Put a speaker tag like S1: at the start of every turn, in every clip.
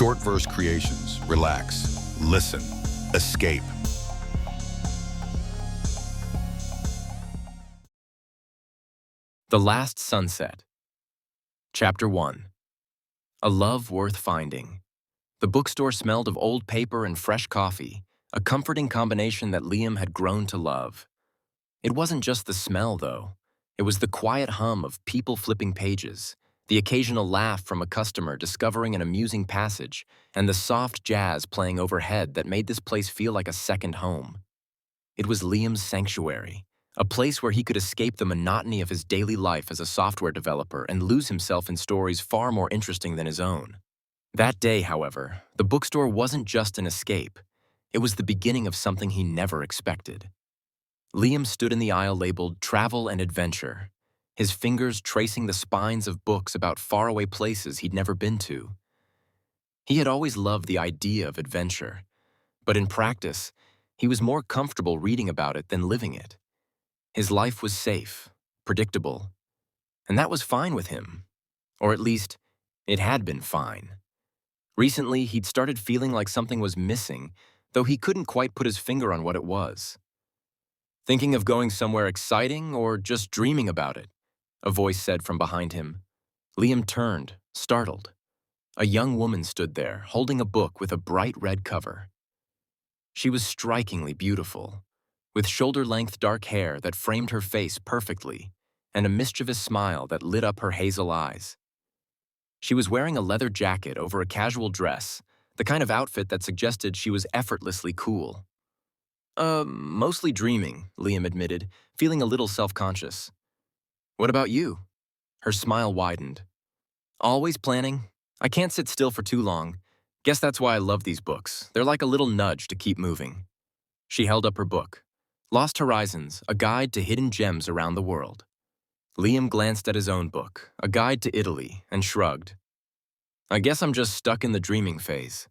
S1: Short verse creations. Relax. Listen. Escape.
S2: The Last Sunset. Chapter 1. A Love Worth Finding. The bookstore smelled of old paper and fresh coffee, a comforting combination that Liam had grown to love. It wasn't just the smell, though. It was the quiet hum of people flipping pages, the occasional laugh from a customer discovering an amusing passage, and the soft jazz playing overhead that made this place feel like a second home. It was Liam's sanctuary, a place where he could escape the monotony of his daily life as a software developer and lose himself in stories far more interesting than his own. That day, however, the bookstore wasn't just an escape. It was the beginning of something he never expected. Liam stood in the aisle labeled Travel and Adventure, his fingers tracing the spines of books about faraway places he'd never been to. He had always loved the idea of adventure, but in practice, he was more comfortable reading about it than living it. His life was safe, predictable, and that was fine with him. Or at least, it had been fine. Recently, he'd started feeling like something was missing, though he couldn't quite put his finger on what it was. Thinking of going somewhere exciting or just dreaming about it? A voice said from behind him. Liam turned, startled. A young woman stood there, holding a book with a bright red cover. She was strikingly beautiful, with shoulder-length dark hair that framed her face perfectly, and a mischievous smile that lit up her hazel eyes. She was wearing a leather jacket over a casual dress, the kind of outfit that suggested she was effortlessly cool. Mostly dreaming, Liam admitted, feeling a little self-conscious. What about you? Her smile widened. Always planning. I can't sit still for too long. Guess that's why I love these books. They're like a little nudge to keep moving. She held up her book. Lost Horizons, a guide to hidden gems around the world. Liam glanced at his own book, A Guide to Italy, and shrugged. I guess I'm just stuck in the dreaming phase.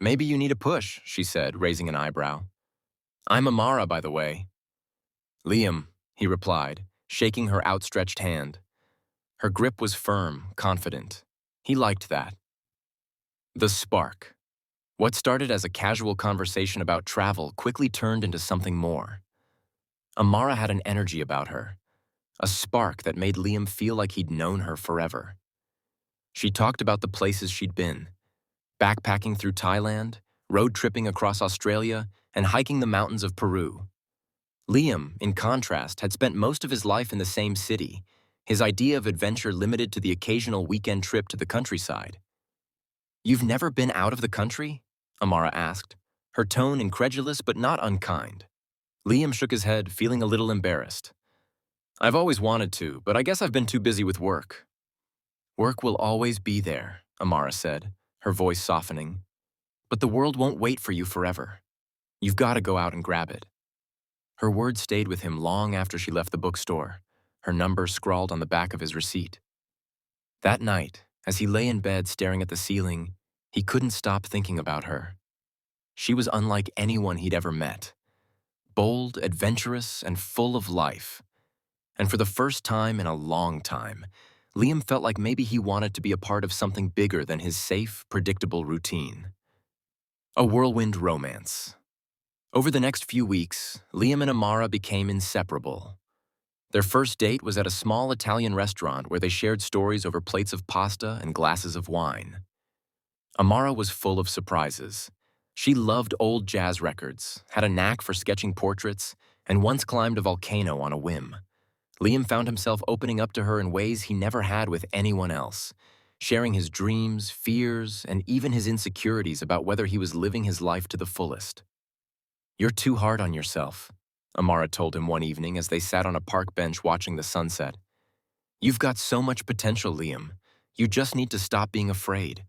S2: Maybe you need a push, she said, raising an eyebrow. I'm Amara, by the way. Liam, he replied, shaking her outstretched hand. Her grip was firm, confident. He liked that. The spark. What started as a casual conversation about travel quickly turned into something more. Amara had an energy about her, a spark that made Liam feel like he'd known her forever. She talked about the places she'd been, backpacking through Thailand, road tripping across Australia, and hiking the mountains of Peru. Liam, in contrast, had spent most of his life in the same city, his idea of adventure limited to the occasional weekend trip to the countryside. You've never been out of the country? Amara asked, her tone incredulous but not unkind. Liam shook his head, feeling a little embarrassed. I've always wanted to, but I guess I've been too busy with work. Work will always be there, Amara said, her voice softening. But the world won't wait for you forever. You've got to go out and grab it. Her words stayed with him long after she left the bookstore, her number scrawled on the back of his receipt. That night, as he lay in bed staring at the ceiling, he couldn't stop thinking about her. She was unlike anyone he'd ever met. Bold, adventurous, and full of life. And for the first time in a long time, Liam felt like maybe he wanted to be a part of something bigger than his safe, predictable routine. A whirlwind romance. Over the next few weeks, Liam and Amara became inseparable. Their first date was at a small Italian restaurant where they shared stories over plates of pasta and glasses of wine. Amara was full of surprises. She loved old jazz records, had a knack for sketching portraits, and once climbed a volcano on a whim. Liam found himself opening up to her in ways he never had with anyone else, sharing his dreams, fears, and even his insecurities about whether he was living his life to the fullest. You're too hard on yourself, Amara told him one evening as they sat on a park bench watching the sunset. You've got so much potential, Liam. You just need to stop being afraid.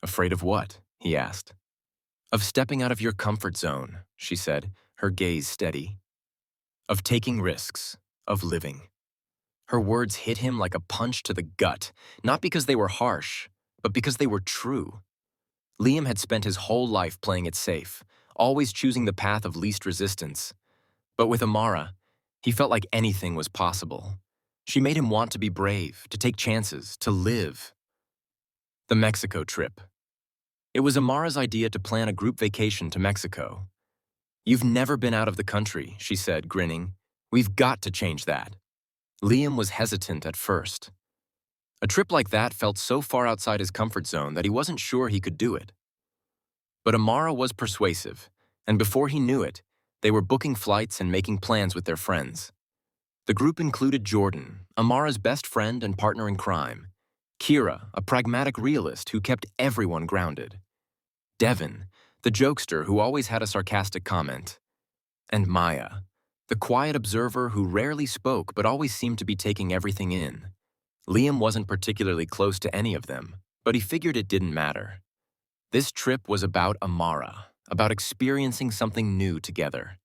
S2: Afraid of what? He asked. Of stepping out of your comfort zone, she said, her gaze steady. Of taking risks, of living. Her words hit him like a punch to the gut, not because they were harsh, but because they were true. Liam had spent his whole life playing it safe, always choosing the path of least resistance. But with Amara, he felt like anything was possible. She made him want to be brave, to take chances, to live. The Mexico trip. It was Amara's idea to plan a group vacation to Mexico. "You've never been out of the country," she said, grinning. "We've got to change that." Liam was hesitant at first. A trip like that felt so far outside his comfort zone that he wasn't sure he could do it. But Amara was persuasive, and before he knew it, they were booking flights and making plans with their friends. The group included Jordan, Amara's best friend and partner in crime; Kira, a pragmatic realist who kept everyone grounded; Devin, the jokester who always had a sarcastic comment; and Maya, the quiet observer who rarely spoke but always seemed to be taking everything in. Liam wasn't particularly close to any of them, but he figured it didn't matter. This trip was about Amara, about experiencing something new together.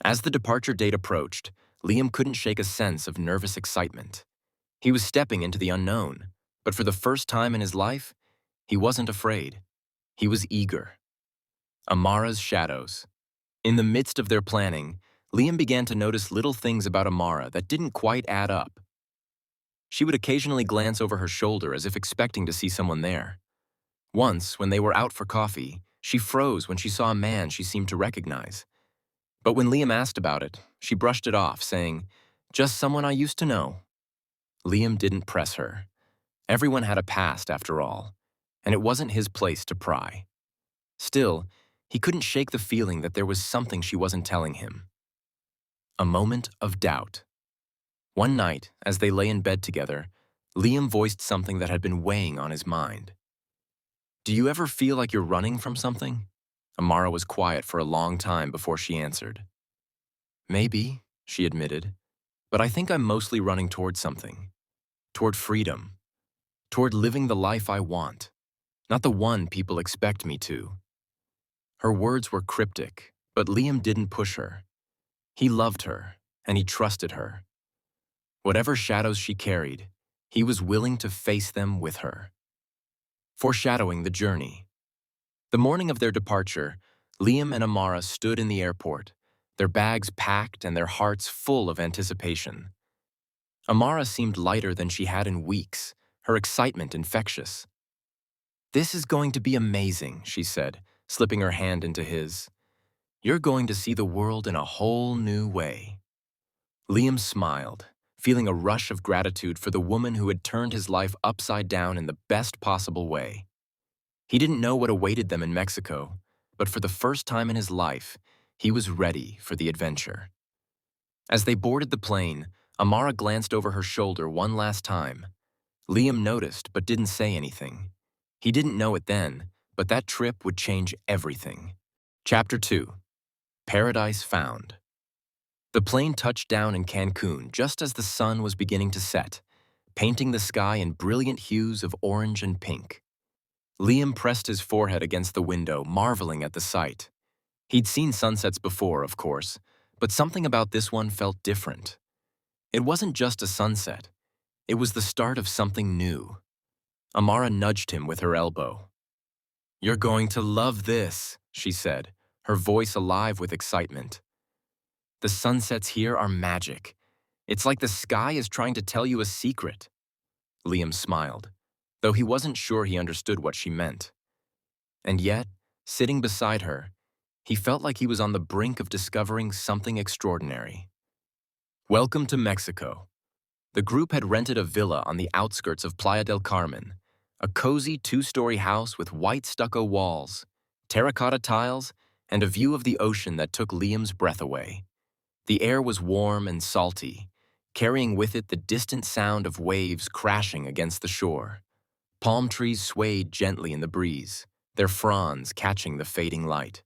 S2: As the departure date approached, Liam couldn't shake a sense of nervous excitement. He was stepping into the unknown, but for the first time in his life, he wasn't afraid. He was eager. Amara's shadows. In the midst of their planning, Liam began to notice little things about Amara that didn't quite add up. She would occasionally glance over her shoulder as if expecting to see someone there. Once, when they were out for coffee, she froze when she saw a man she seemed to recognize. But when Liam asked about it, she brushed it off, saying, "Just someone I used to know." Liam didn't press her. Everyone had a past, after all, and it wasn't his place to pry. Still, he couldn't shake the feeling that there was something she wasn't telling him. A moment of doubt. One night, as they lay in bed together, Liam voiced something that had been weighing on his mind. "Do you ever feel like you're running from something?" Amara was quiet for a long time before she answered. "Maybe," she admitted, "but I think I'm mostly running toward something. Toward freedom. Toward living the life I want, not the one people expect me to." Her words were cryptic, but Liam didn't push her. He loved her, and he trusted her. Whatever shadows she carried, he was willing to face them with her. Foreshadowing the journey. The morning of their departure, Liam and Amara stood in the airport, their bags packed and their hearts full of anticipation. Amara seemed lighter than she had in weeks, her excitement infectious. "This is going to be amazing," she said, slipping her hand into his. "You're going to see the world in a whole new way." Liam smiled, feeling a rush of gratitude for the woman who had turned his life upside down in the best possible way. He didn't know what awaited them in Mexico, but for the first time in his life, he was ready for the adventure. As they boarded the plane, Amara glanced over her shoulder one last time. Liam noticed but didn't say anything. He didn't know it then, but that trip would change everything. Chapter 2. Paradise Found. The plane touched down in Cancun just as the sun was beginning to set, painting the sky in brilliant hues of orange and pink. Liam pressed his forehead against the window, marveling at the sight. He'd seen sunsets before, of course, but something about this one felt different. It wasn't just a sunset. It was the start of something new. Amara nudged him with her elbow. "You're going to love this," she said, her voice alive with excitement. "The sunsets here are magic. It's like the sky is trying to tell you a secret." Liam smiled, though he wasn't sure he understood what she meant. And yet, sitting beside her, he felt like he was on the brink of discovering something extraordinary. Welcome to Mexico. The group had rented a villa on the outskirts of Playa del Carmen, a cozy two-story house with white stucco walls, terracotta tiles, and a view of the ocean that took Liam's breath away. The air was warm and salty, carrying with it the distant sound of waves crashing against the shore. Palm trees swayed gently in the breeze, their fronds catching the fading light.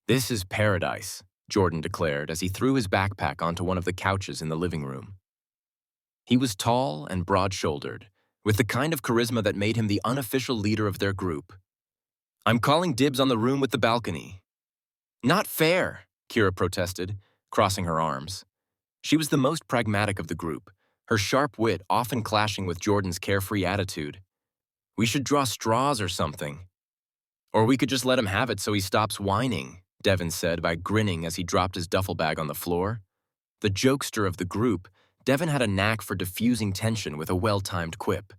S2: "This is paradise," Jordan declared as he threw his backpack onto one of the couches in the living room. He was tall and broad-shouldered, with the kind of charisma that made him the unofficial leader of their group. "I'm calling dibs on the room with the balcony." "Not fair," Kira protested, crossing her arms. She was the most pragmatic of the group, her sharp wit often clashing with Jordan's carefree attitude. "We should draw straws or something. Or we could just let him have it so he stops whining," Devin said by grinning as he dropped his duffel bag on the floor. The jokester of the group, Devin had a knack for diffusing tension with a well-timed quip.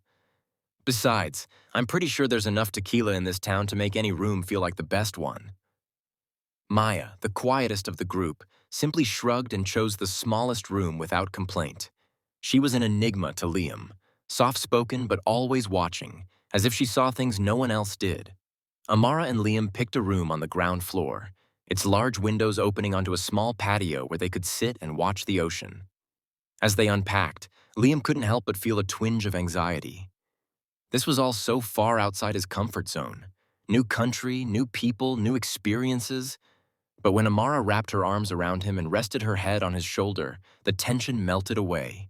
S2: Besides, I'm pretty sure there's enough tequila in this town to make any room feel like the best one. Maya, the quietest of the group, simply shrugged and chose the smallest room without complaint. She was an enigma to Liam, soft-spoken but always watching, as if she saw things no one else did. Amara and Liam picked a room on the ground floor, its large windows opening onto a small patio where they could sit and watch the ocean. As they unpacked, Liam couldn't help but feel a twinge of anxiety. This was all so far outside his comfort zone. New country, new people, new experiences. But when Amara wrapped her arms around him and rested her head on his shoulder, the tension melted away.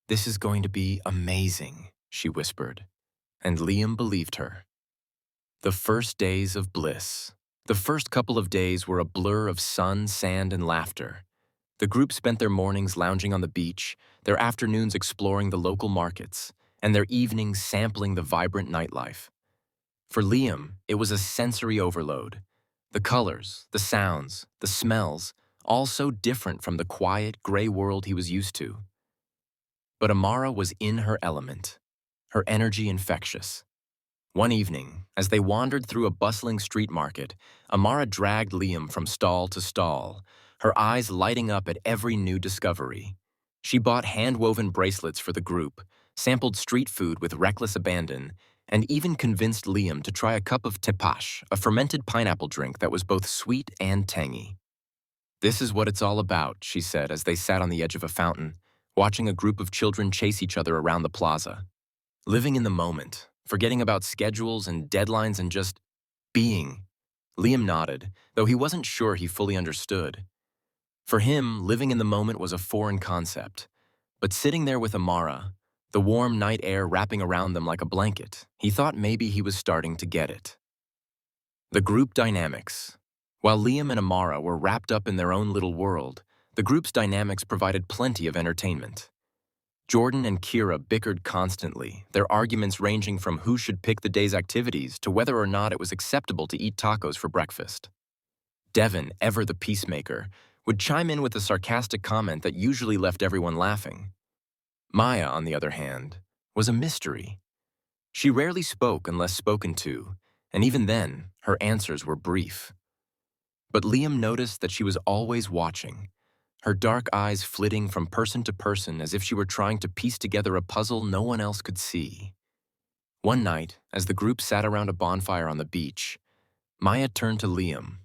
S2: "This is going to be amazing," she whispered, and Liam believed her. The first days of bliss. The first couple of days were a blur of sun, sand, and laughter. The group spent their mornings lounging on the beach, their afternoons exploring the local markets, and their evenings sampling the vibrant nightlife. For Liam, it was a sensory overload. The colors, the sounds, the smells, all so different from the quiet, gray world he was used to. But Amara was in her element, her energy infectious. One evening, as they wandered through a bustling street market, Amara dragged Liam from stall to stall, her eyes lighting up at every new discovery. She bought hand-woven bracelets for the group, sampled street food with reckless abandon, and even convinced Liam to try a cup of tepache, a fermented pineapple drink that was both sweet and tangy. "This is what it's all about," she said as they sat on the edge of a fountain, watching a group of children chase each other around the plaza. Living in the moment, forgetting about schedules and deadlines and just being. Liam nodded, though he wasn't sure he fully understood. For him, living in the moment was a foreign concept. But sitting there with Amara, the warm night air wrapping around them like a blanket, he thought maybe he was starting to get it. The group dynamics. While Liam and Amara were wrapped up in their own little world, the group's dynamics provided plenty of entertainment. Jordan and Kira bickered constantly, their arguments ranging from who should pick the day's activities to whether or not it was acceptable to eat tacos for breakfast. Devin, ever the peacemaker, would chime in with a sarcastic comment that usually left everyone laughing. Maya, on the other hand, was a mystery. She rarely spoke unless spoken to, and even then, her answers were brief. But Liam noticed that she was always watching, her dark eyes flitting from person to person as if she were trying to piece together a puzzle no one else could see. One night, as the group sat around a bonfire on the beach, Maya turned to Liam.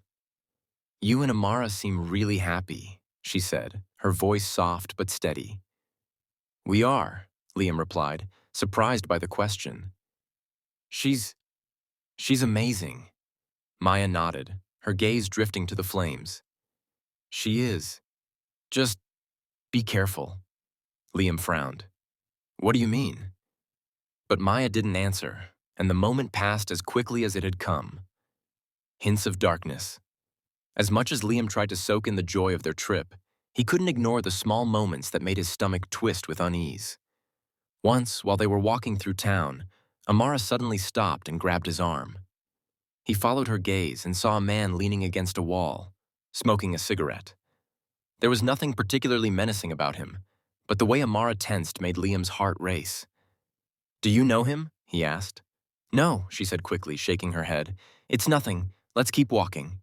S2: "You and Amara seem really happy," she said, her voice soft but steady. "We are," Liam replied, surprised by the question. She's amazing." Maya nodded, her gaze drifting to the flames. "She is. Just be careful." Liam frowned. "What do you mean?" But Maya didn't answer, and the moment passed as quickly as it had come. Hints of darkness. As much as Liam tried to soak in the joy of their trip, he couldn't ignore the small moments that made his stomach twist with unease. Once, while they were walking through town, Amara suddenly stopped and grabbed his arm. He followed her gaze and saw a man leaning against a wall, smoking a cigarette. There was nothing particularly menacing about him, but the way Amara tensed made Liam's heart race. "Do you know him?" he asked. "No," she said quickly, shaking her head. "It's nothing. Let's keep walking."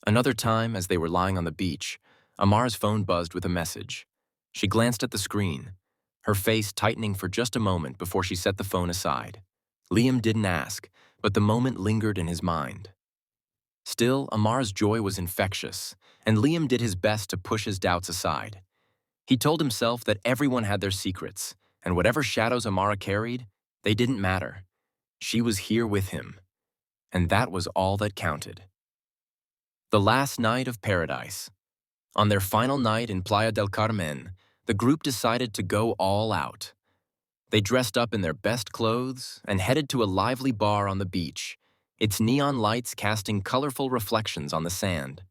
S2: Another time, as they were lying on the beach, Amara's phone buzzed with a message. She glanced at the screen, her face tightening for just a moment before she set the phone aside. Liam didn't ask, but the moment lingered in his mind. Still, Amara's joy was infectious, and Liam did his best to push his doubts aside. He told himself that everyone had their secrets, and whatever shadows Amara carried, they didn't matter. She was here with him, and that was all that counted. The last night of paradise. On their final night in Playa del Carmen, the group decided to go all out. They dressed up in their best clothes and headed to a lively bar on the beach, its neon lights casting colorful reflections on the sand.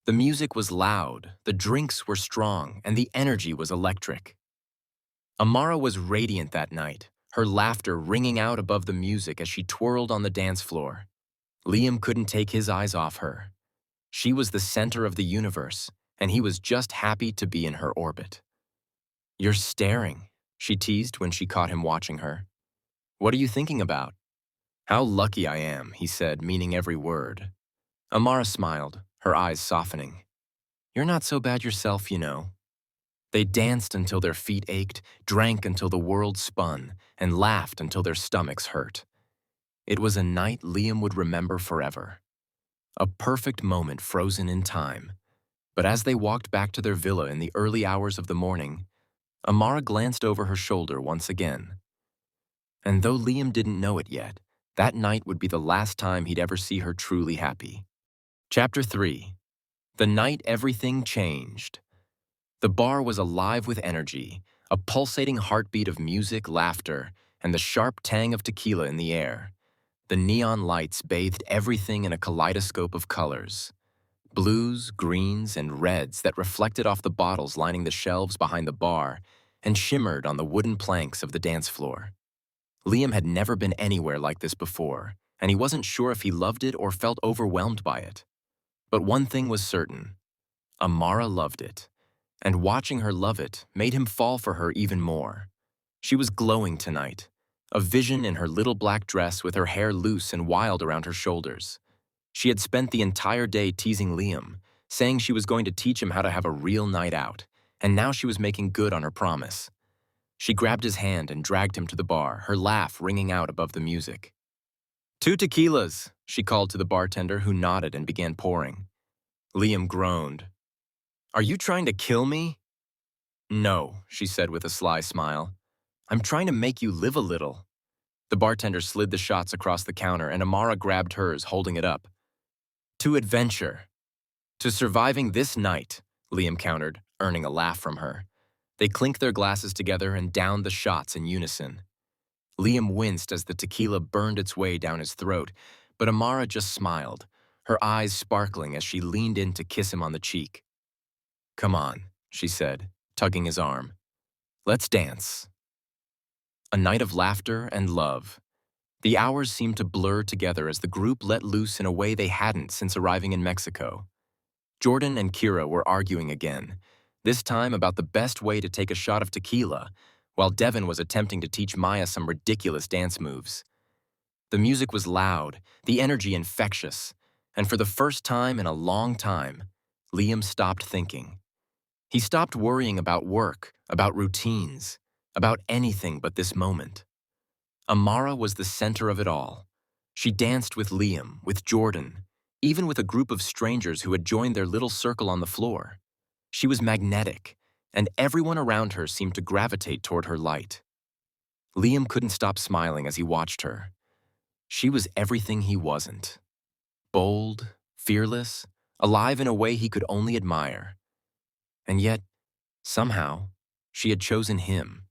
S2: The music was loud, the drinks were strong, and the energy was electric. Amara was radiant that night, her laughter ringing out above the music as she twirled on the dance floor. Liam couldn't take his eyes off her. She was the center of the universe, and he was just happy to be in her orbit. "You're staring," she teased when she caught him watching her. What are you thinking about? How lucky I am, he said, meaning every word. Amara smiled, her eyes softening. You're not so bad yourself, you know. They danced until their feet ached, drank until the world spun, and laughed until their stomachs hurt. It was a night Liam would remember forever. A perfect moment frozen in time. But as they walked back to their villa in the early hours of the morning, Amara glanced over her shoulder once again. And though Liam didn't know it yet, that night would be the last time he'd ever see her truly happy. Chapter 3. The night everything changed. The bar was alive with energy, a pulsating heartbeat of music, laughter, and the sharp tang of tequila in the air. The neon lights bathed everything in a kaleidoscope of colors. Blues, greens, and reds that reflected off the bottles lining the shelves behind the bar and shimmered on the wooden planks of the dance floor. Liam had never been anywhere like this before, and he wasn't sure if he loved it or felt overwhelmed by it. But one thing was certain. Amara loved it, and watching her love it made him fall for her even more. She was glowing tonight, a vision in her little black dress with her hair loose and wild around her shoulders. She had spent the entire day teasing Liam, saying she was going to teach him how to have a real night out, and now she was making good on her promise. She grabbed his hand and dragged him to the bar, her laugh ringing out above the music. 2 tequilas, she called to the bartender, who nodded and began pouring. Liam groaned. Are you trying to kill me? No, she said with a sly smile. I'm trying to make you live a little. The bartender slid the shots across the counter and Amara grabbed hers, holding it up. To adventure. To surviving this night, Liam countered, earning a laugh from her. They clinked their glasses together and downed the shots in unison. Liam winced as the tequila burned its way down his throat, but Amara just smiled, her eyes sparkling as she leaned in to kiss him on the cheek. Come on, she said, tugging his arm. Let's dance. A night of laughter and love. The hours seemed to blur together as the group let loose in a way they hadn't since arriving in Mexico. Jordan and Kira were arguing again, this time about the best way to take a shot of tequila, while Devin was attempting to teach Maya some ridiculous dance moves. The music was loud, the energy infectious, and for the first time in a long time, Liam stopped thinking. He stopped worrying about work, about routines, about anything but this moment. Amara was the center of it all. She danced with Liam, with Jordan, even with a group of strangers who had joined their little circle on the floor. She was magnetic, and everyone around her seemed to gravitate toward her light. Liam couldn't stop smiling as he watched her. She was everything he wasn't. Bold, fearless, alive in a way he could only admire. And yet, somehow, she had chosen him.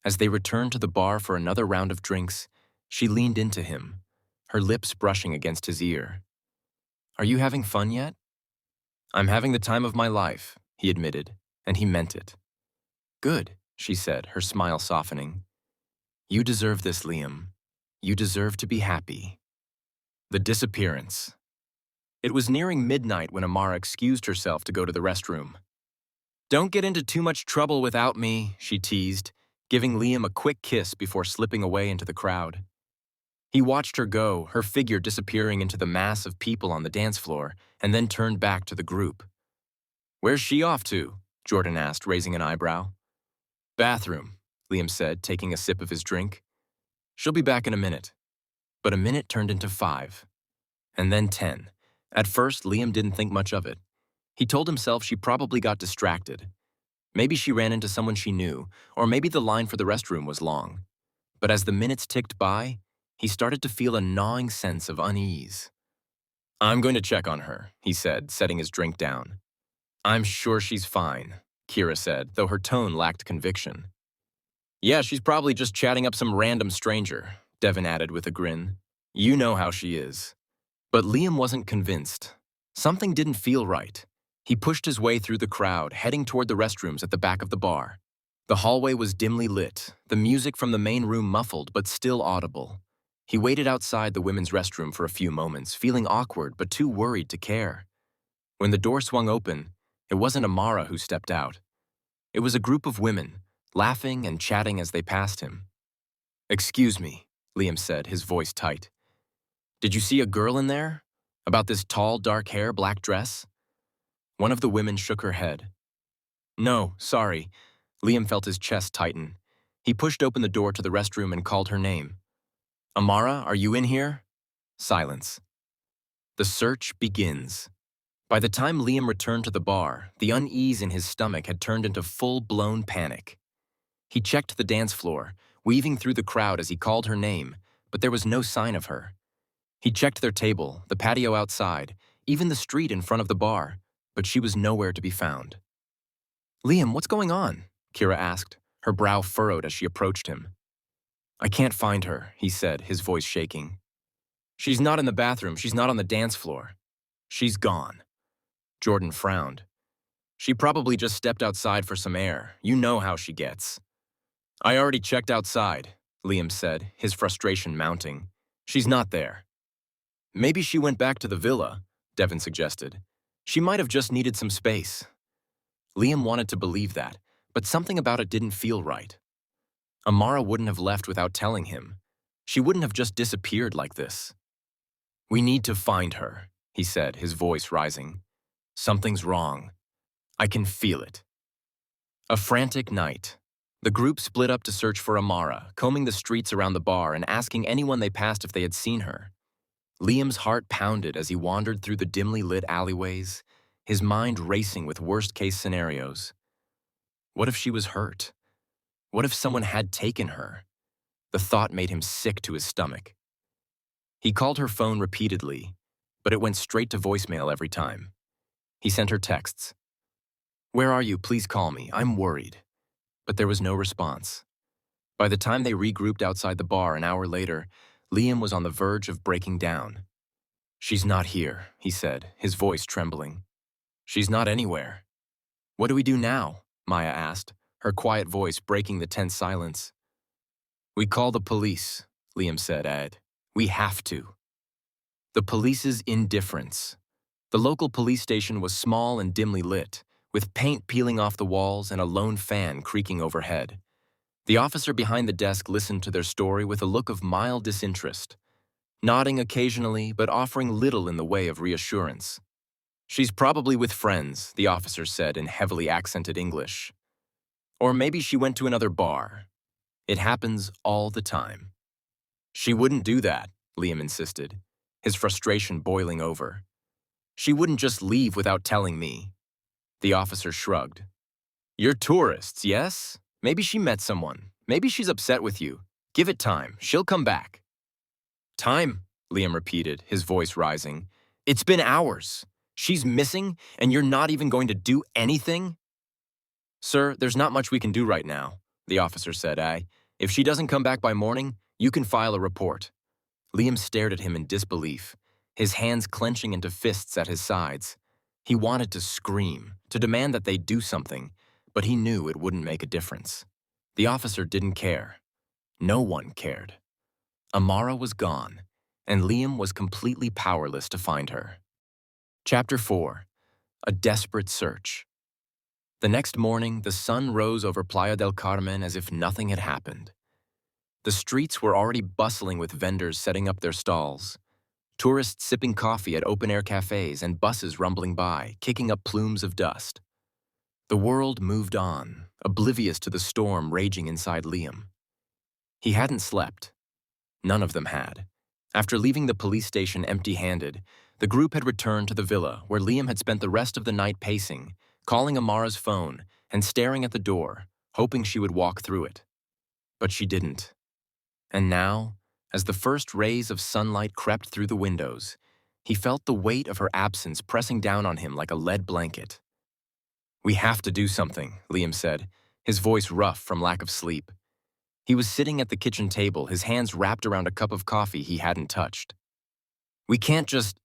S2: As they returned to the bar for another round of drinks, she leaned into him, her lips brushing against his ear. Are you having fun yet? I'm having the time of my life, he admitted, and he meant it. Good, she said, her smile softening. You deserve this, Liam. You deserve to be happy. The disappearance. It was nearing midnight when Amara excused herself to go to the restroom. Don't get into too much trouble without me, she teased, giving Liam a quick kiss before slipping away into the crowd. He watched her go, her figure disappearing into the mass of people on the dance floor, and then turned back to the group. Where's she off to? Jordan asked, raising an eyebrow. Bathroom, Liam said, taking a sip of his drink. She'll be back in a minute. But a minute turned into 5. And then 10. At first, Liam didn't think much of it. He told himself she probably got distracted. Maybe she ran into someone she knew, or maybe the line for the restroom was long. But as the minutes ticked by, he started to feel a gnawing sense of unease. I'm going to check on her, he said, setting his drink down. I'm sure she's fine, Kira said, though her tone lacked conviction. Yeah, she's probably just chatting up some random stranger, Devin added with a grin. You know how she is. But Liam wasn't convinced. Something didn't feel right. He pushed his way through the crowd, heading toward the restrooms at the back of the bar. The hallway was dimly lit, the music from the main room muffled but still audible. He waited outside the women's restroom for a few moments, feeling awkward but too worried to care. When the door swung open, it wasn't Amara who stepped out. It was a group of women, laughing and chatting as they passed him. "Excuse me," Liam said, his voice tight. "Did you see a girl in there? About this tall, dark hair, black dress?" One of the women shook her head. "No, sorry." Liam felt his chest tighten. He pushed open the door to the restroom and called her name. "Amara, are you in here?" Silence. The search begins. By the time Liam returned to the bar, the unease in his stomach had turned into full-blown panic. He checked the dance floor, weaving through the crowd as he called her name, but there was no sign of her. He checked their table, the patio outside, even the street in front of the bar, but she was nowhere to be found. "Liam, what's going on?" Kira asked, her brow furrowed as she approached him. "I can't find her," he said, his voice shaking. "She's not in the bathroom, she's not on the dance floor. She's gone." Jordan frowned. "She probably just stepped outside for some air. You know how she gets." "I already checked outside," Liam said, his frustration mounting. "She's not there." "Maybe she went back to the villa," Devin suggested. "She might have just needed some space." Liam wanted to believe that, but something about it didn't feel right. Amara wouldn't have left without telling him. She wouldn't have just disappeared like this. "We need to find her," he said, his voice rising. "Something's wrong. I can feel it." A frantic night. The group split up to search for Amara, combing the streets around the bar and asking anyone they passed if they had seen her. Liam's heart pounded as he wandered through the dimly lit alleyways, his mind racing with worst-case scenarios. What if she was hurt? What if someone had taken her? The thought made him sick to his stomach. He called her phone repeatedly, but it went straight to voicemail every time. He sent her texts. "Where are you? Please call me. I'm worried." But there was no response. By the time they regrouped outside the bar an hour later, Liam was on the verge of breaking down. "She's not here," he said, his voice trembling. "She's not anywhere." "What do we do now?" Maya asked, her quiet voice breaking the tense silence. "We call the police," Liam said. "We have to." The police's indifference. The local police station was small and dimly lit, with paint peeling off the walls and a lone fan creaking overhead. The officer behind the desk listened to their story with a look of mild disinterest, nodding occasionally but offering little in the way of reassurance. "She's probably with friends," the officer said in heavily accented English. "Or maybe she went to another bar. It happens all the time." "She wouldn't do that," Liam insisted, his frustration boiling over. "She wouldn't just leave without telling me." The officer shrugged. "You're tourists, yes? Maybe she met someone. Maybe she's upset with you. Give it time. She'll come back." "Time," Liam repeated, his voice rising. "It's been hours. She's missing, and you're not even going to do anything?" "Sir, there's not much we can do right now," the officer said. If she doesn't come back by morning, you can file a report." Liam stared at him in disbelief, his hands clenching into fists at his sides. He wanted to scream, to demand that they do something, but he knew it wouldn't make a difference. The officer didn't care. No one cared. Amara was gone, and Liam was completely powerless to find her. Chapter 4. A Desperate Search. The next morning, the sun rose over Playa del Carmen as if nothing had happened. The streets were already bustling with vendors setting up their stalls, tourists sipping coffee at open-air cafes, and buses rumbling by, kicking up plumes of dust. The world moved on, oblivious to the storm raging inside Liam. He hadn't slept. None of them had. After leaving the police station empty-handed, the group had returned to the villa where Liam had spent the rest of the night pacing, calling Amara's phone and staring at the door, hoping she would walk through it. But she didn't. And now, as the first rays of sunlight crept through the windows, he felt the weight of her absence pressing down on him like a lead blanket. "We have to do something," Liam said, his voice rough from lack of sleep. He was sitting at the kitchen table, his hands wrapped around a cup of coffee he hadn't touched. "We can't just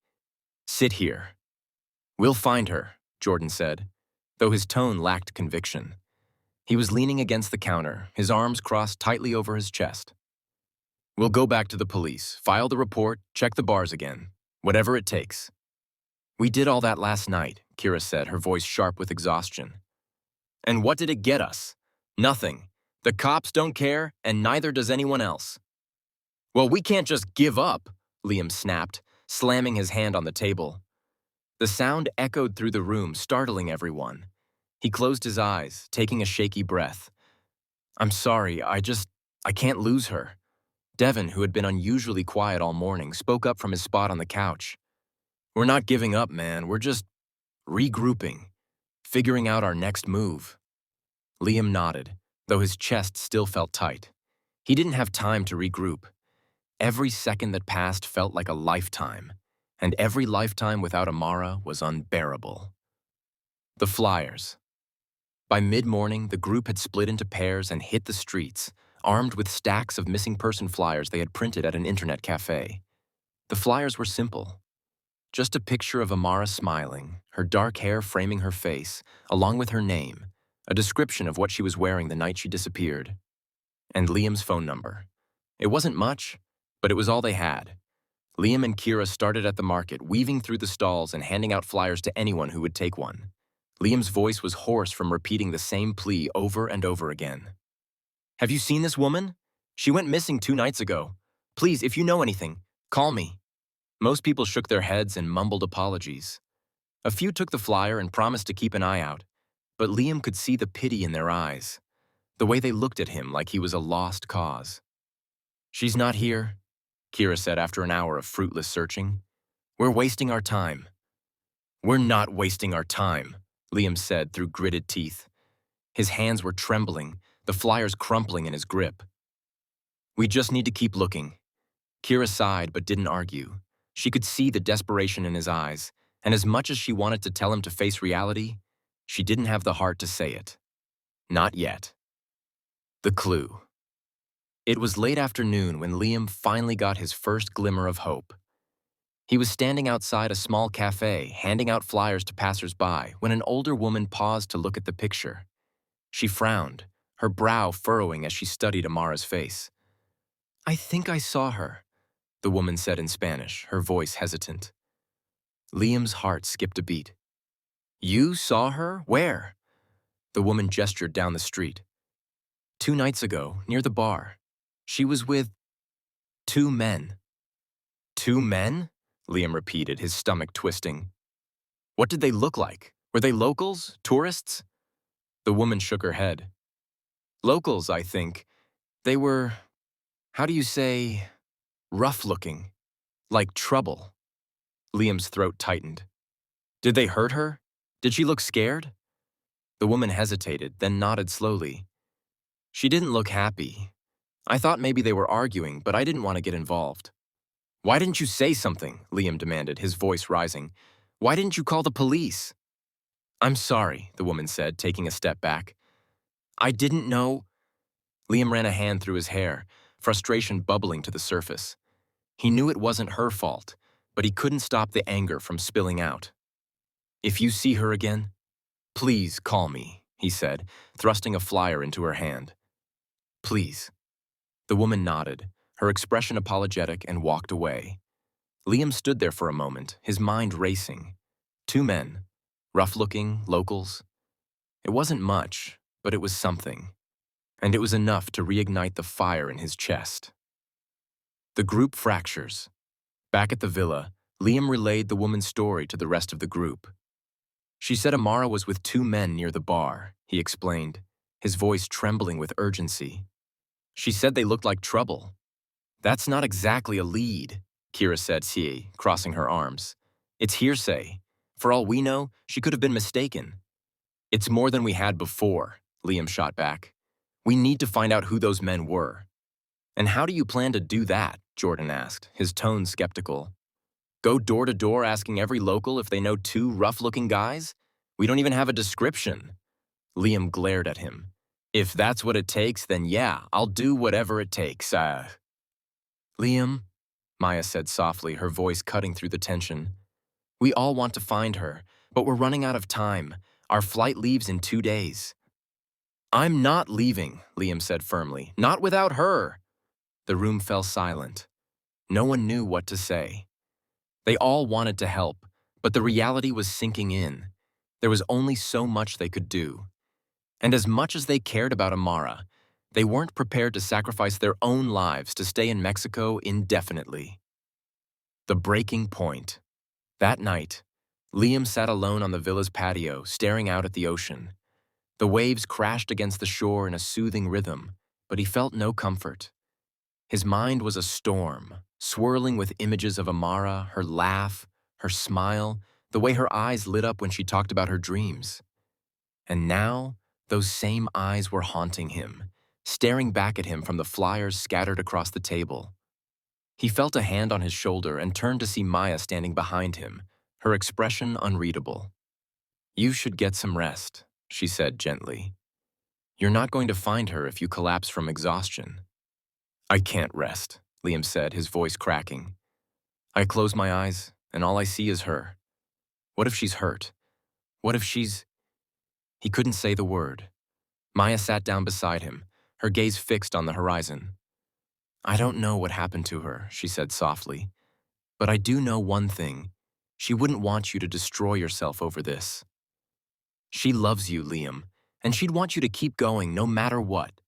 S2: sit here." "We'll find her," Jordan said, though his tone lacked conviction. He was leaning against the counter, his arms crossed tightly over his chest. "We'll go back to the police, file the report, check the bars again. Whatever it takes." "We did all that last night," Kira said, her voice sharp with exhaustion. "And what did it get us? Nothing. The cops don't care, and neither does anyone else. Well, we can't just give up, Liam snapped, slamming his hand on the table. The sound echoed through the room, startling everyone. He closed his eyes, taking a shaky breath. I'm sorry, I can't lose her. Devon, who had been unusually quiet all morning, spoke up from his spot on the couch. We're not giving up, man. We're just regrouping, figuring out our next move. Liam nodded, though his chest still felt tight. He didn't have time to regroup. Every second that passed felt like a lifetime, and every lifetime without Amara was unbearable. The flyers. By mid-morning, the group had split into pairs and hit the streets, armed with stacks of missing person flyers they had printed at an internet cafe. The flyers were simple. Just a picture of Amara smiling, her dark hair framing her face, along with her name, a description of what she was wearing the night she disappeared, and Liam's phone number. It wasn't much, but it was all they had. Liam and Kira started at the market, weaving through the stalls and handing out flyers to anyone who would take one. Liam's voice was hoarse from repeating the same plea over and over again. Have you seen this woman? She went missing 2 nights ago. Please, if you know anything, call me. Most people shook their heads and mumbled apologies. A few took the flyer and promised to keep an eye out, but Liam could see the pity in their eyes, the way they looked at him like he was a lost cause. She's not here, Kira said after an hour of fruitless searching. We're wasting our time. We're not wasting our time, Liam said through gritted teeth. His hands were trembling, the flyers crumpling in his grip. We just need to keep looking. Kira sighed but didn't argue. She could see the desperation in his eyes, and as much as she wanted to tell him to face reality, she didn't have the heart to say it. Not yet. The clue. It was late afternoon when Liam finally got his first glimmer of hope. He was standing outside a small cafe, handing out flyers to passers-by, when an older woman paused to look at the picture. She frowned, her brow furrowing as she studied Amara's face. I think I saw her, the woman said in Spanish, her voice hesitant. Liam's heart skipped a beat. You saw her? Where? The woman gestured down the street. 2 nights ago, near the bar. She was with 2 men. 2 men? Liam repeated, his stomach twisting. What did they look like? Were they locals? Tourists? The woman shook her head. Locals, I think. They were, how do you say, rough-looking. Like trouble. Liam's throat tightened. Did they hurt her? Did she look scared? The woman hesitated, then nodded slowly. She didn't look happy. I thought maybe they were arguing, but I didn't want to get involved. Why didn't you say something? Liam demanded, his voice rising. Why didn't you call the police? I'm sorry, the woman said, taking a step back. I didn't know. Liam ran a hand through his hair, frustration bubbling to the surface. He knew it wasn't her fault, but he couldn't stop the anger from spilling out. If you see her again, please call me, he said, thrusting a flyer into her hand. Please. The woman nodded, her expression apologetic, and walked away. Liam stood there for a moment, his mind racing. 2 men, rough-looking, locals. It wasn't much, but it was something. And it was enough to reignite the fire in his chest. The group fractures. Back at the villa, Liam relayed the woman's story to the rest of the group. She said Amara was with 2 men near the bar, he explained, his voice trembling with urgency. She said they looked like trouble. That's not exactly a lead, Kira said, crossing her arms. It's hearsay. For all we know, she could have been mistaken. It's more than we had before, Liam shot back. We need to find out who those men were. And how do you plan to do that? Jordan asked, his tone skeptical. Go door to door asking every local if they know 2 rough-looking guys? We don't even have a description. Liam glared at him. If that's what it takes, then yeah, I'll do whatever it takes. Liam, Maya said softly, her voice cutting through the tension. We all want to find her, but we're running out of time. Our flight leaves in 2 days. I'm not leaving, Liam said firmly. Not without her. The room fell silent. No one knew what to say. They all wanted to help, but the reality was sinking in. There was only so much they could do. And as much as they cared about Amara, They weren't prepared to sacrifice their own lives to stay in Mexico indefinitely. The breaking point. That night, Liam sat alone on the villa's patio, staring out at the ocean. The waves crashed against the shore in a soothing rhythm, but he felt no comfort. His mind was a storm, swirling with images of Amara, her laugh, her smile, the way her eyes lit up when she talked about her dreams. And now, those same eyes were haunting him, staring back at him from the flyers scattered across the table. He felt a hand on his shoulder and turned to see Maya standing behind him, her expression unreadable. "You should get some rest," she said gently. "You're not going to find her if you collapse from exhaustion." "I can't rest," Liam said, his voice cracking. "I close my eyes, and all I see is her. What if she's hurt? What if she's—" He couldn't say the word. Maya sat down beside him, her gaze fixed on the horizon. "I don't know what happened to her," she said softly. "But I do know one thing. She wouldn't want you to destroy yourself over this. She loves you, Liam, and she'd want you to keep going no matter what."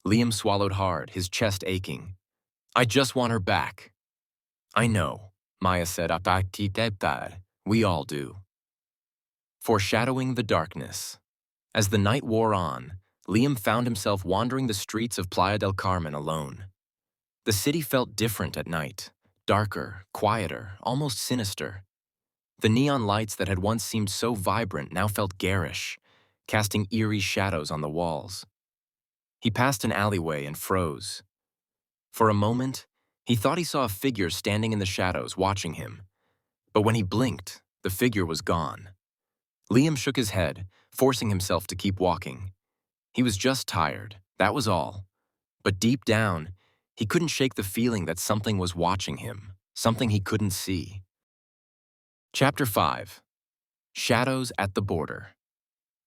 S2: Liam swallowed hard, his chest aching. "I just want her back." "I know," Maya said. "We all do." Foreshadowing the darkness. As the night wore on, Liam found himself wandering the streets of Playa del Carmen alone. The city felt different at night, darker, quieter, almost sinister. The neon lights that had once seemed so vibrant now felt garish, casting eerie shadows on the walls. He passed an alleyway and froze. For a moment, he thought he saw a figure standing in the shadows watching him. But when he blinked, the figure was gone. Liam shook his head, forcing himself to keep walking. He was just tired, that was all. But deep down, he couldn't shake the feeling that something was watching him, something he couldn't see. Chapter 5. Shadows at the Border.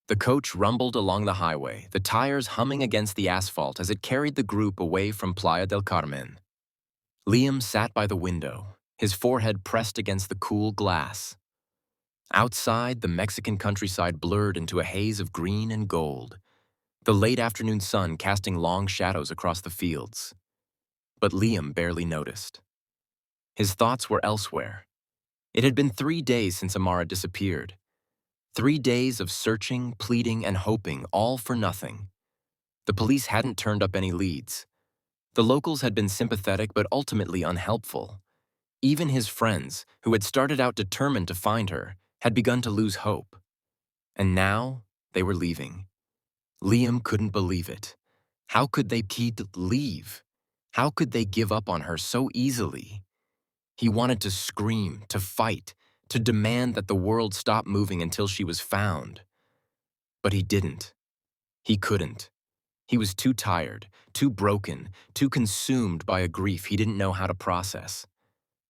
S2: The coach rumbled along the highway, the tires humming against the asphalt as it carried the group away from Playa del Carmen. Liam sat by the window, his forehead pressed against the cool glass. Outside, the Mexican countryside blurred into a haze of green and gold, the late afternoon sun casting long shadows across the fields. But Liam barely noticed. His thoughts were elsewhere. It had been 3 days since Amara disappeared. 3 days of searching, pleading, and hoping, all for nothing. The police hadn't turned up any leads. The locals had been sympathetic but ultimately unhelpful. Even his friends, who had started out determined to find her, had begun to lose hope. And now, they were leaving. Liam couldn't believe it. How could they leave? How could they give up on her so easily? He wanted to scream, to fight, to demand that the world stop moving until she was found. But he didn't. He couldn't. He was too tired, too broken, too consumed by a grief he didn't know how to process.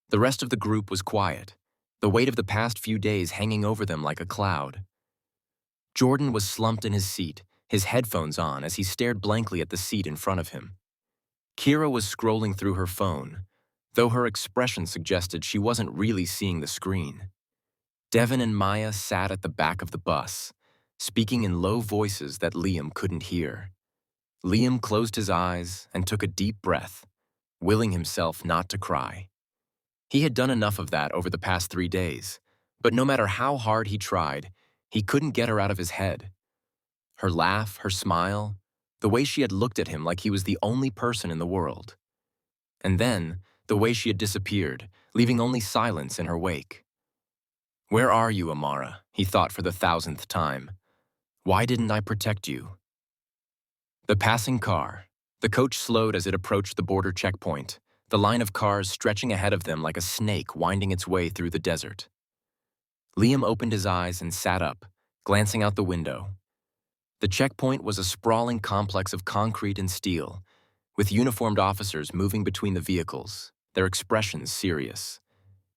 S2: The rest of the group was quiet, the weight of the past few days hanging over them like a cloud. Jordan was slumped in his seat, his headphones on as he stared blankly at the seat in front of him. Kira was scrolling through her phone, though her expression suggested she wasn't really seeing the screen. Devin and Maya sat at the back of the bus, speaking in low voices that Liam couldn't hear. Liam closed his eyes and took a deep breath, willing himself not to cry. He had done enough of that over the past 3 days, but no matter how hard he tried, he couldn't get her out of his head. Her laugh, her smile, the way she had looked at him like he was the only person in the world. And then, the way she had disappeared, leaving only silence in her wake. "Where are you, Amara?" he thought for the 1,000th time. "Why didn't I protect you?" The passing car. The coach slowed as it approached the border checkpoint, the line of cars stretching ahead of them like a snake winding its way through the desert. Liam opened his eyes and sat up, glancing out the window. The checkpoint was a sprawling complex of concrete and steel, with uniformed officers moving between the vehicles, their expressions serious.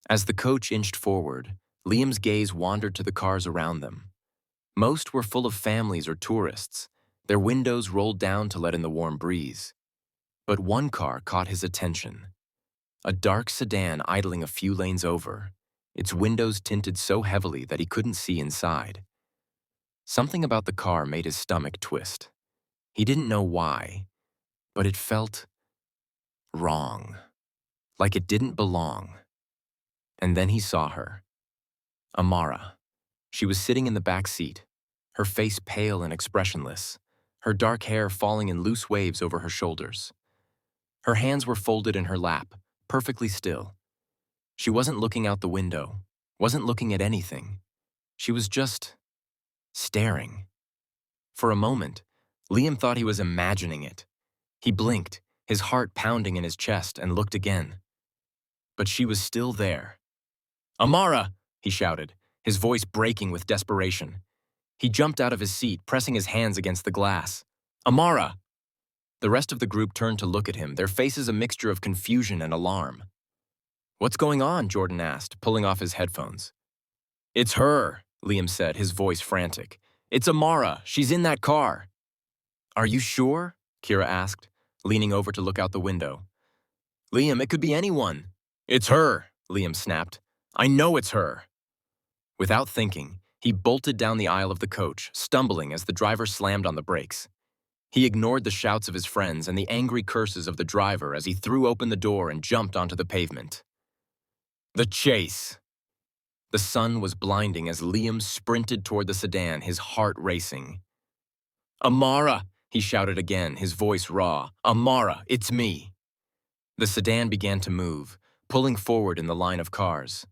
S2: As the coach inched forward, Liam's gaze wandered to the cars around them. Most were full of families or tourists, their windows rolled down to let in the warm breeze. But one car caught his attention. A dark sedan idling a few lanes over, its windows tinted so heavily that he couldn't see inside. Something about the car made his stomach twist. He didn't know why, but it felt wrong, like it didn't belong. And then he saw her. Amara. She was sitting in the back seat, her face pale and expressionless, her dark hair falling in loose waves over her shoulders. Her hands were folded in her lap, perfectly still. She wasn't looking out the window, wasn't looking at anything. She was just staring. For a moment, Liam thought he was imagining it. He blinked, his heart pounding in his chest, and looked again. But she was still there. "Amara!" he shouted, his voice breaking with desperation. He jumped out of his seat, pressing his hands against the glass. "Amara!" The rest of the group turned to look at him, their faces a mixture of confusion and alarm. "What's going on?" Jordan asked, pulling off his headphones. "It's her," Liam said, his voice frantic. "It's Amara. She's in that car." "Are you sure?" Kira asked, leaning over to look out the window. "Liam, it could be anyone." "It's her," Liam snapped. "I know it's her." Without thinking, he bolted down the aisle of the coach, stumbling as the driver slammed on the brakes. He ignored the shouts of his friends and the angry curses of the driver as he threw open the door and jumped onto the pavement. The chase. The sun was blinding as Liam sprinted toward the sedan, his heart racing. "Amara!" he shouted again, his voice raw. "Amara, it's me!" The sedan began to move, pulling forward in the line of cars.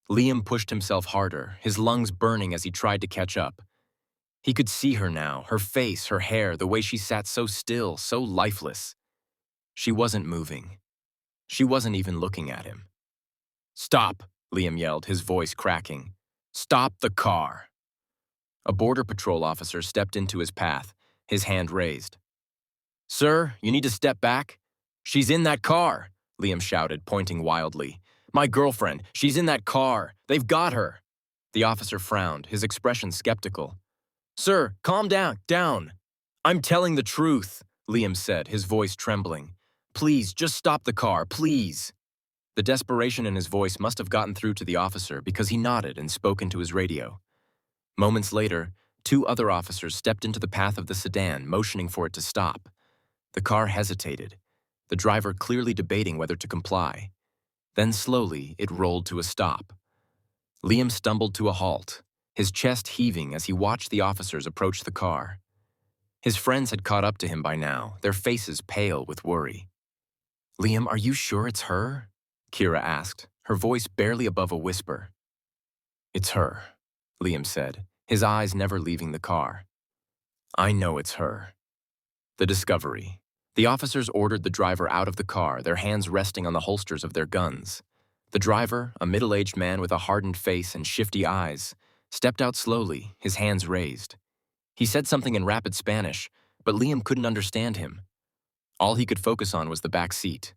S2: Liam pushed himself harder, his lungs burning as he tried to catch up. He could see her now, her face, her hair, the way she sat so still, so lifeless. She wasn't moving. She wasn't even looking at him. "Stop!" Liam yelled, his voice cracking. "Stop the car!" A border patrol officer stepped into his path, his hand raised. "Sir, you need to step back." "She's in that car!" Liam shouted, pointing wildly. "My girlfriend, she's in that car. They've got her." The officer frowned, his expression skeptical. "Sir, calm down. I'm telling the truth," Liam said, his voice trembling. "Please, just stop the car, please." The desperation in his voice must have gotten through to the officer because he nodded and spoke into his radio. Moments later, 2 other officers stepped into the path of the sedan, motioning for it to stop. The car hesitated, the driver clearly debating whether to comply. Then slowly, it rolled to a stop. Liam stumbled to a halt, his chest heaving as he watched the officers approach the car. His friends had caught up to him by now, their faces pale with worry. "Liam, are you sure it's her?" Kira asked, her voice barely above a whisper. "It's her," Liam said, his eyes never leaving the car. "I know it's her." The discovery. The officers ordered the driver out of the car, their hands resting on the holsters of their guns. The driver, a middle-aged man with a hardened face and shifty eyes, stepped out slowly, his hands raised. He said something in rapid Spanish, but Liam couldn't understand him. All he could focus on was the back seat.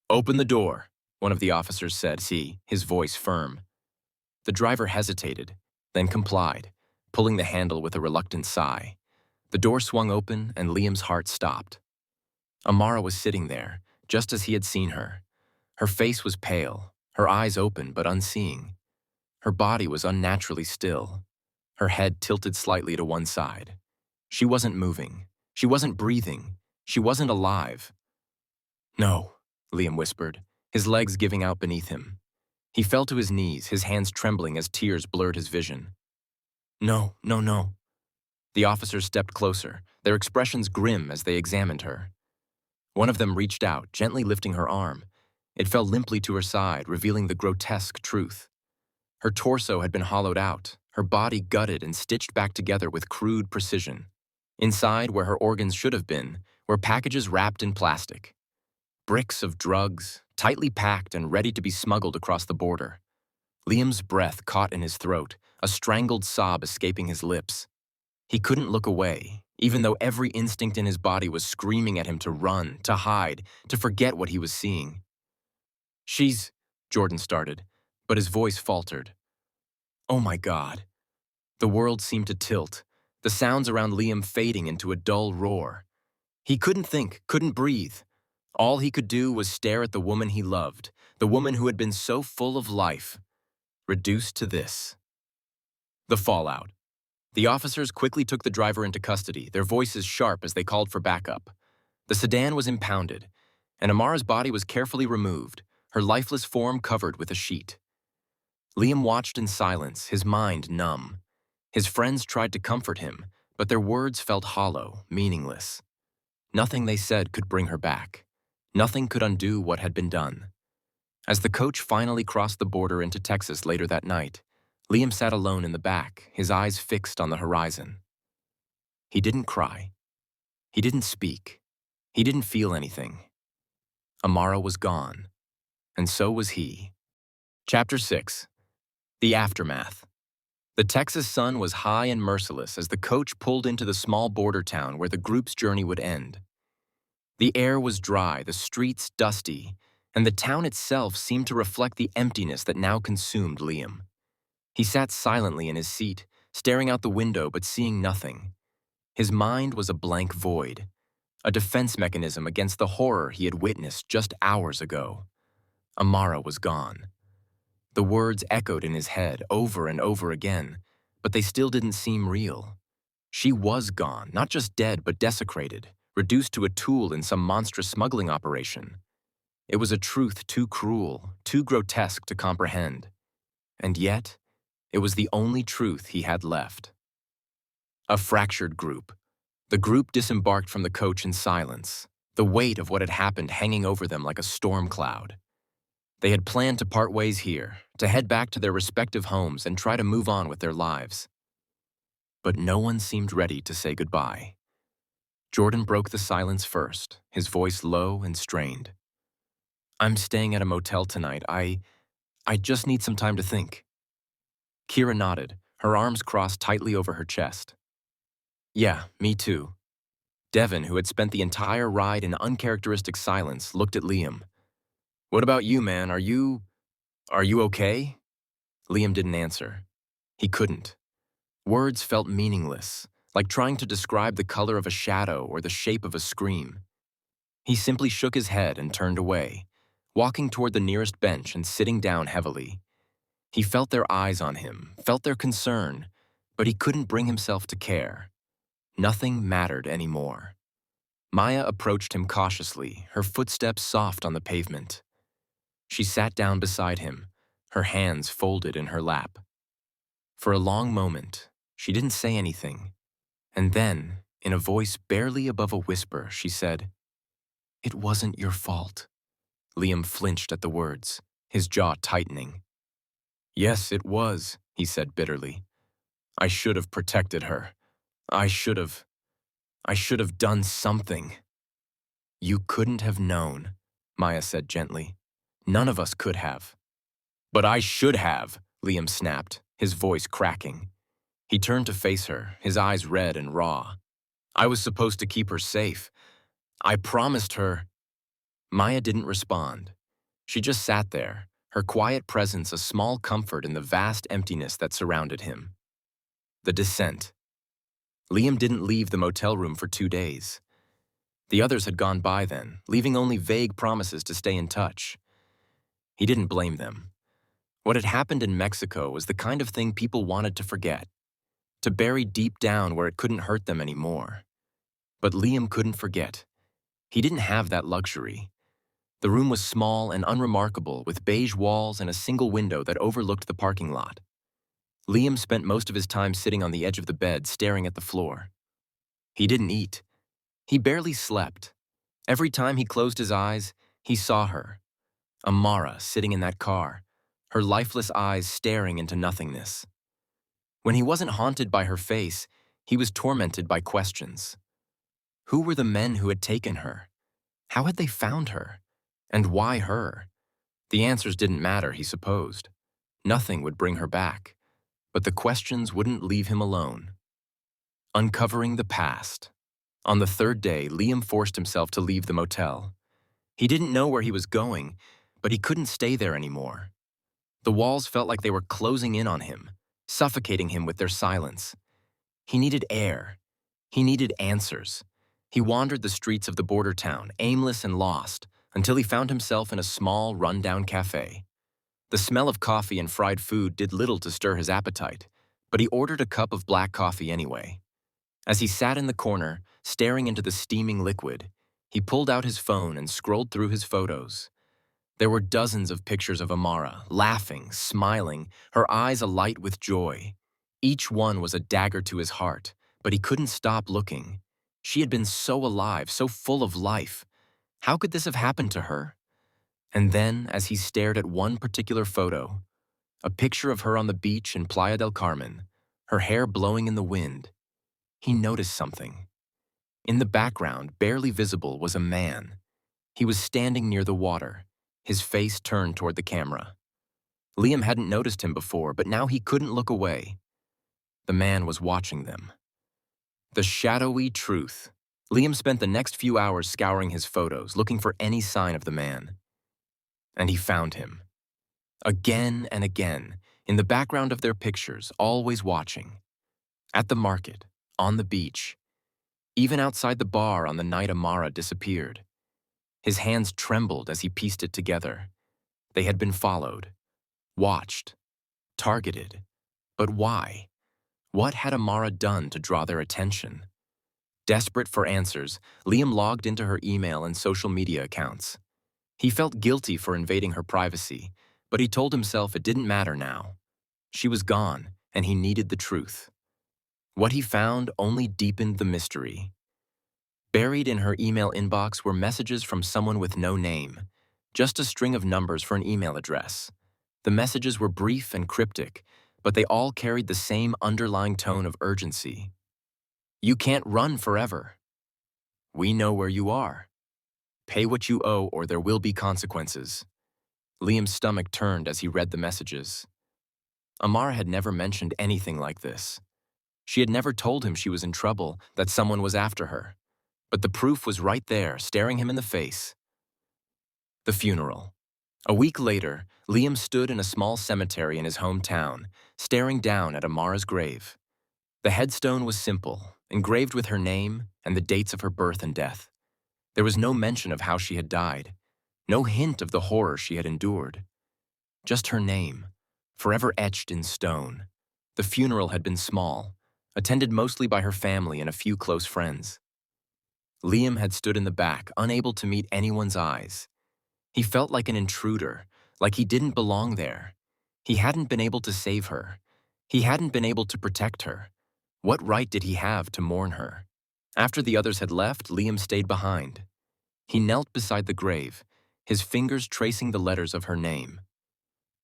S2: "Open the door," one of the officers said, his voice firm. The driver hesitated, then complied, pulling the handle with a reluctant sigh. The door swung open and Liam's heart stopped. Amara was sitting there, just as he had seen her. Her face was pale, her eyes open but unseeing. Her body was unnaturally still, her head tilted slightly to one side. She wasn't moving. She wasn't breathing. She wasn't alive. "No," Liam whispered, his legs giving out beneath him. He fell to his knees, his hands trembling as tears blurred his vision. "No." The officers stepped closer, their expressions grim as they examined her. One of them reached out, gently lifting her arm. It fell limply to her side, revealing the grotesque truth. Her torso had been hollowed out, her body gutted and stitched back together with crude precision. Inside, where her organs should have been, were packages wrapped in plastic. Bricks of drugs, tightly packed and ready to be smuggled across the border. Liam's breath caught in his throat, a strangled sob escaping his lips. He couldn't look away, even though every instinct in his body was screaming at him to run, to hide, to forget what he was seeing. "She's..." Jordan started, but his voice faltered. "Oh my God." The world seemed to tilt, the sounds around Liam fading into a dull roar. He couldn't think, couldn't breathe. All he could do was stare at the woman he loved, the woman who had been so full of life, reduced to this. The fallout. The officers quickly took the driver into custody, their voices sharp as they called for backup. The sedan was impounded, and Amara's body was carefully removed, her lifeless form covered with a sheet. Liam watched in silence, his mind numb. His friends tried to comfort him, but their words felt hollow, meaningless. Nothing they said could bring her back. Nothing could undo what had been done. As the coach finally crossed the border into Texas later that night, Liam sat alone in the back, his eyes fixed on the horizon. He didn't cry. He didn't speak. He didn't feel anything. Amara was gone, and so was he. Chapter 6. The Aftermath. The Texas sun was high and merciless as the coach pulled into the small border town where the group's journey would end. The air was dry, the streets dusty, and the town itself seemed to reflect the emptiness that now consumed Liam. He sat silently in his seat, staring out the window but seeing nothing. His mind was a blank void, a defense mechanism against the horror he had witnessed just hours ago. Amara was gone. The words echoed in his head over and over again, but they still didn't seem real. She was gone, not just dead but desecrated, reduced to a tool in some monstrous smuggling operation. It was a truth too cruel, too grotesque to comprehend. And yet, it was the only truth he had left. A fractured group. The group disembarked from the coach in silence, the weight of what had happened hanging over them like a storm cloud. They had planned to part ways here, to head back to their respective homes and try to move on with their lives. But no one seemed ready to say goodbye. Jordan broke the silence first, his voice low and strained. "I'm staying at a motel tonight. I just need some time to think." Kira nodded, her arms crossed tightly over her chest. "Yeah, me too." Devin, who had spent the entire ride in uncharacteristic silence, looked at Liam. "What about you, man? Are you okay?" Liam didn't answer. He couldn't. Words felt meaningless, like trying to describe the color of a shadow or the shape of a scream. He simply shook his head and turned away, walking toward the nearest bench and sitting down heavily. He felt their eyes on him, felt their concern, but he couldn't bring himself to care. Nothing mattered anymore. Maya approached him cautiously, her footsteps soft on the pavement. She sat down beside him, her hands folded in her lap. For a long moment, she didn't say anything, and then, in a voice barely above a whisper, she said, "It wasn't your fault." Liam flinched at the words, his jaw tightening. "Yes, it was," he said bitterly. "I should have protected her. I should have done something." "You couldn't have known," Maya said gently. "None of us could have." "But I should have," Liam snapped, his voice cracking. He turned to face her, his eyes red and raw. "I was supposed to keep her safe. I promised her." Maya didn't respond. She just sat there, her quiet presence a small comfort in the vast emptiness that surrounded him. The descent. Liam didn't leave the motel room for 2 days. The others had gone by then, leaving only vague promises to stay in touch. He didn't blame them. What had happened in Mexico was the kind of thing people wanted to forget, to bury deep down where it couldn't hurt them anymore. But Liam couldn't forget. He didn't have that luxury. The room was small and unremarkable, with beige walls and a single window that overlooked the parking lot. Liam spent most of his time sitting on the edge of the bed, staring at the floor. He didn't eat. He barely slept. Every time he closed his eyes, he saw her. Amara sitting in that car, her lifeless eyes staring into nothingness. When he wasn't haunted by her face, he was tormented by questions. Who were the men who had taken her? How had they found her? And why her? The answers didn't matter, he supposed. Nothing would bring her back. But the questions wouldn't leave him alone. Uncovering the past. On the 3rd day, Liam forced himself to leave the motel. He didn't know where he was going, but he couldn't stay there anymore. The walls felt like they were closing in on him, suffocating him with their silence. He needed air. He needed answers. He wandered the streets of the border town, aimless and lost, until he found himself in a small, run-down cafe. The smell of coffee and fried food did little to stir his appetite, but he ordered a cup of black coffee anyway. As he sat in the corner, staring into the steaming liquid, He pulled out his phone and scrolled through his photos. There were dozens of pictures of Amara, laughing, smiling, her eyes alight with joy. Each one was a dagger to his heart, but he couldn't stop looking. She had been so alive, so full of life. How could this have happened to her? And then, as he stared at one particular photo, a picture of her on the beach in Playa del Carmen, her hair blowing in the wind, he noticed something. In the background, barely visible, was a man. He was standing near the water, his face turned toward the camera. Liam hadn't noticed him before, but now he couldn't look away. The man was watching them. The shadowy truth. Liam spent the next few hours scouring his photos, looking for any sign of the man. And he found him. Again and again, in the background of their pictures, always watching. At the market, on the beach, even outside the bar on the night Amara disappeared. His hands trembled as he pieced it together. They had been followed, watched, targeted. But why? What had Amara done to draw their attention? Desperate for answers, Liam logged into her email and social media accounts. He felt guilty for invading her privacy, but he told himself it didn't matter now. She was gone, and he needed the truth. What he found only deepened the mystery. Buried in her email inbox were messages from someone with no name, just a string of numbers for an email address. The messages were brief and cryptic, but they all carried the same underlying tone of urgency. You can't run forever. We know where you are. Pay what you owe or there will be consequences. Liam's stomach turned as he read the messages. Amara had never mentioned anything like this. She had never told him she was in trouble, that someone was after her. But the proof was right there, staring him in the face. The funeral. A week later, Liam stood in a small cemetery in his hometown, staring down at Amara's grave. The headstone was simple, engraved with her name and the dates of her birth and death. There was no mention of how she had died, no hint of the horror she had endured. Just her name, forever etched in stone. The funeral had been small, attended mostly by her family and a few close friends. Liam had stood in the back, unable to meet anyone's eyes. He felt like an intruder, like he didn't belong there. He hadn't been able to save her. He hadn't been able to protect her. What right did he have to mourn her? After the others had left, Liam stayed behind. He knelt beside the grave, his fingers tracing the letters of her name.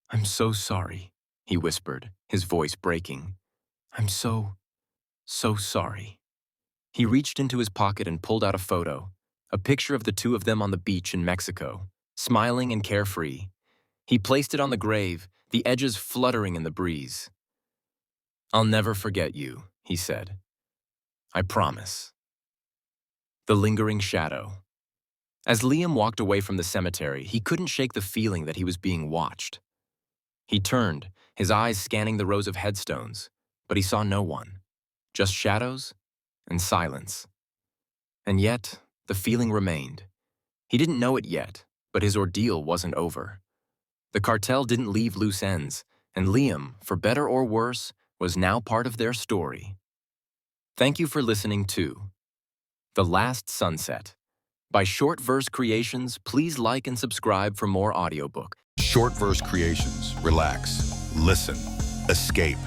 S2: "I'm so sorry," he whispered, his voice breaking. "I'm so sorry." He reached into his pocket and pulled out a photo, a picture of the two of them on the beach in Mexico, smiling and carefree. He placed it on the grave, the edges fluttering in the breeze. "I'll never forget you," he said. "I promise." The lingering shadow. As Liam walked away from the cemetery, he couldn't shake the feeling that he was being watched. He turned, his eyes scanning the rows of headstones, but he saw no one, just shadows and silence. And yet, the feeling remained. He didn't know it yet, but his ordeal wasn't over. The cartel didn't leave loose ends, and Liam, for better or worse, was now part of their story. Thank you for listening to The Last Sunset. By Short Verse Creations, please like and subscribe for more audiobook.
S1: Short verse creations. Relax. Listen. Escape.